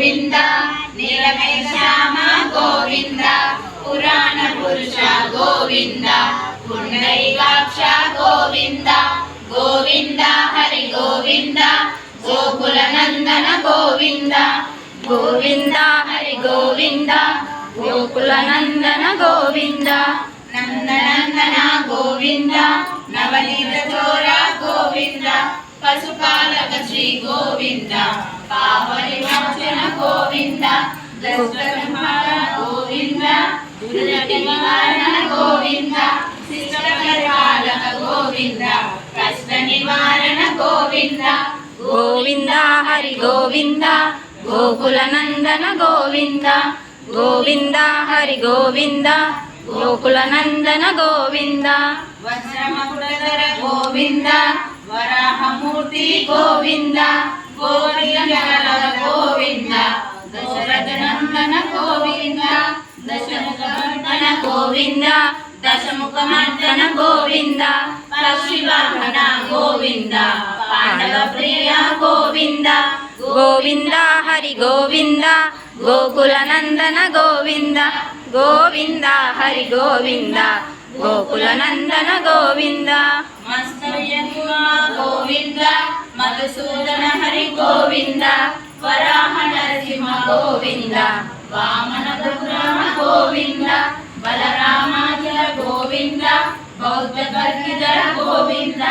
గోవింద నీలమయ శ్యామ గోవింద పురాణ పురుష గోవింద పుండరీకాక్ష గోవింద గోవింద హరి గోవింద గోకుల నందన గోవింద గోవింద హరి గోవింద గోకుల నందన గోవింద నందనందన గోవింద నవనీత చోర గోవింద పశుపాలక శ్రీ గోవింద పాప విమోచన గోవింద దశరథ గోవింద నివారణ గోవింద శిష్ట పరిపాలక గోవింద కష్ట నివారణ గోవింద గోవింద హరి గోవింద గోకుల నందన గోవింద గోవింద హరి గోవింద గోకుల నందన గోవింద వజ్రమకుటధర గోవింద వరాహమూర్తి గోవింద గోవింద గోవింద దశరథ నందన గోవింద దశముఖమర్దన గోవింద దశముఖమర్దన గోవింద పక్షివాహన గోవింద పాండవ ప్రియ గోవింద గోవింద హరి గోవింద గోకుల నందన గోవింద గోవింద హరి గోవింద గోకుల నందన గోవింద మత్స్యకుమ గోవింద మధుసూదన హరి గోవింద వరాహ నరసింహ గోవింద వామన బ్రహ్మ గోవింద బలరామాచల గోవింద బౌద్ధ గర్గిధర గోవింద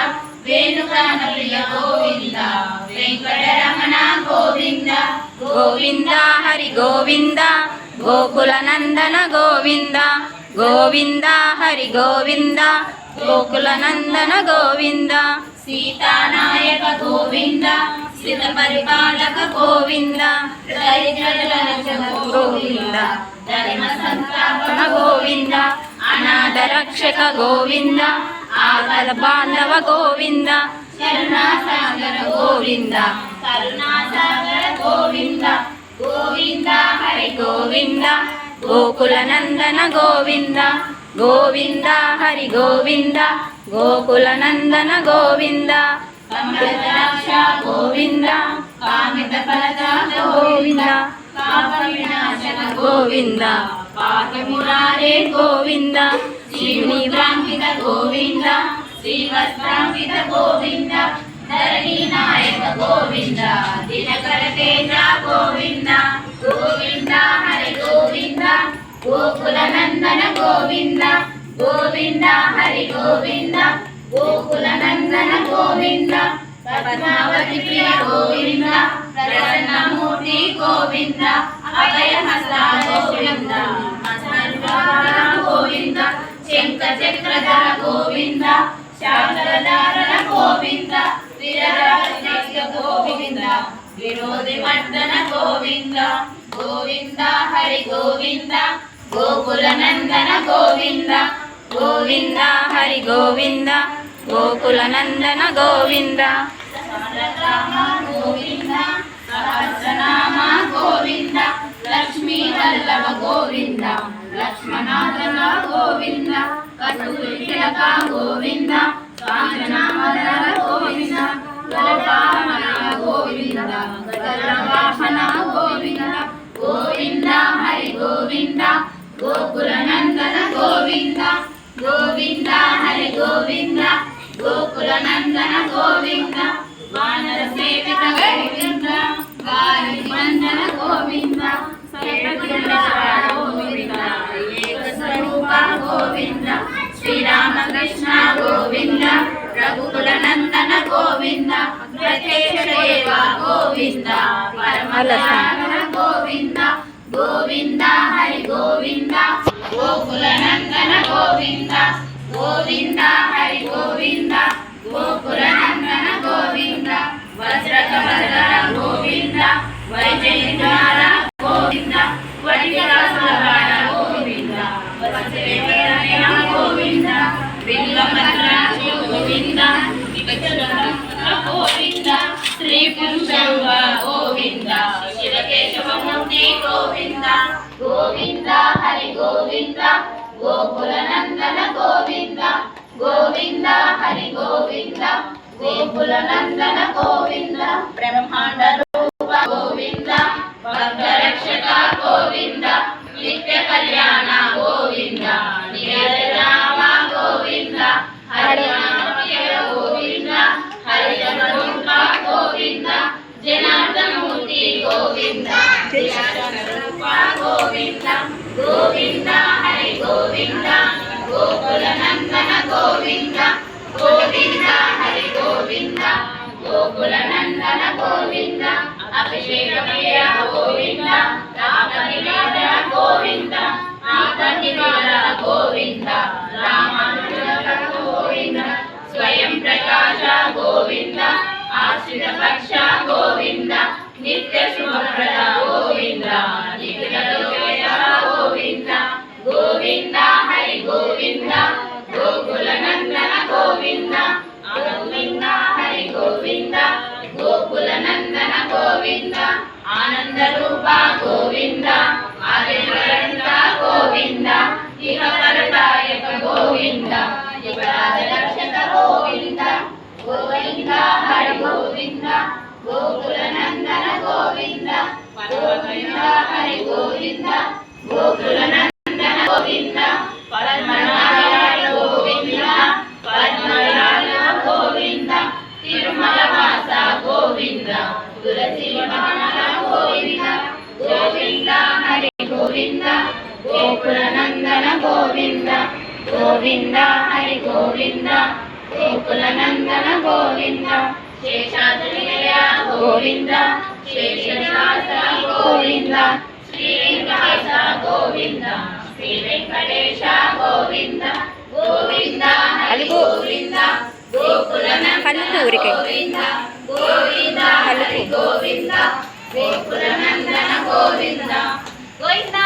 వేణుగాన ప్రియ గోవింద వెంకటరమణ గోవింద గోవింద హరి గోవింద గోకుల నందన గోవింద గోవింద హరి గోవింద గోకుల నందన గోవింద సీతానాయక గోవింద శ్రిత పరిపాలక గోవింద గోవింద ధర్మ సంస్థాపన గోవింద అనాథ రక్షక గోవింద ఆపద బాంధవ గోవింద కరుణాసాగర గోవింద కరుణాసాగర గోవింద గోవింద హరి గోవింద గోకుల నందన గోవింద గోవింద హరి గోవింద గోకుల నందన గోవింద కమలదక్ష గోవింద కామిత ఫలద గోవింద పాప వినాశన గోవింద పాప మురారే గోవింద శ్రీని బ్రాహ్మిత గోవింద శ్రీవస్త్రాంకిత గోవింద ధరణి నాయక గోవింద దినకర తేజ గోవింద గోవింద హరి గోవింద గోకుల నందన గోవింద గోవింద హరి గోవింద గోకుల నందన గోవింద పద్మావతి ప్రియ గోవింద ప్రసన్నమూర్తి గోవింద అభయహస్త గోవింద గోవింద శంఖ చక్రధర గోవింద శాంతధారణ గోవింద వీరరాజ గోవింద విరోధి మర్దన గోవింద గోవింద హరి గోవింద గోకుల నందన గోవింద గోవింద హరి గోవింద గోకుల నందన గోవింద గోవింద సహస్రనామ గోవింద లక్ష్మీ వల్లభ గోవింద లక్ష్మణాధర గోవింద కస్తూరి తిలక గోవింద కాంచనామధర గోవింద గోపామన గోవింద గరుడవాహన గోవింద గోవింద హరి గోవింద గోకుల నందన గోవింద గోవింద హరి గోవింద గోకుల నందన గోవింద వానర సేవిత గోవింద వారి మందన గోవింద గోవింద ఏక స్వరూప గోవింద శ్రీరామకృష్ణ గోవింద రఘుకుల నందన గోవింద ప్రత్యక్ష గోవింద పరమలారణ గోవింద గోవింద హరి గోవింద గోకుల నందన గోవింద గోవింద హరి గోవింద గోకుల నందన గోవింద వజ్రకవర గోవింద వైజయంతార గోవింద వటికాసురవాడ గోవింద వత్సవేవరణ గోవింద బిల్వమద్ర గోవింద గోవింద శ్రీ పురుషౌవ గోవింద శివకేశవమూర్తి గోవింద గోవింద హరి గోవింద గోకుల నందన గోవింద గోవింద హరి గోవింద గోకుల నందన గోవింద బ్రహ్మాండ రూప గోవింద భద్ర రూప గోవింద ఆదివరంత గోవింద ఇహ పరదాయక గోవింద యువరాజ రక్షక గోవింద గోవింద హరి గోవింద గోకుల నందన గోవింద గోవింద హరి గోవింద గోకుల నందన గోవింద పద్మనాభ గోవింద పద్మనాభ గోవింద తిరుమల వాస గోవింద తులసి వనమాల గోవింద గోవింద హరి గోవింద గోకుల నందన గోవింద గోవింద హరి గోవింద గోకుల నందన గోవింద శేషాద్రి గోవింద శేషనివాస గోవింద శ్రీ వెంకటేశ గోవింద శ్రీ వెంకటేశ గోవింద గోవింద హరి గోవింద గోకుల నందన గోవింద గోవింద హరి గోవింద గోకుల నందన గోవింద గోవింద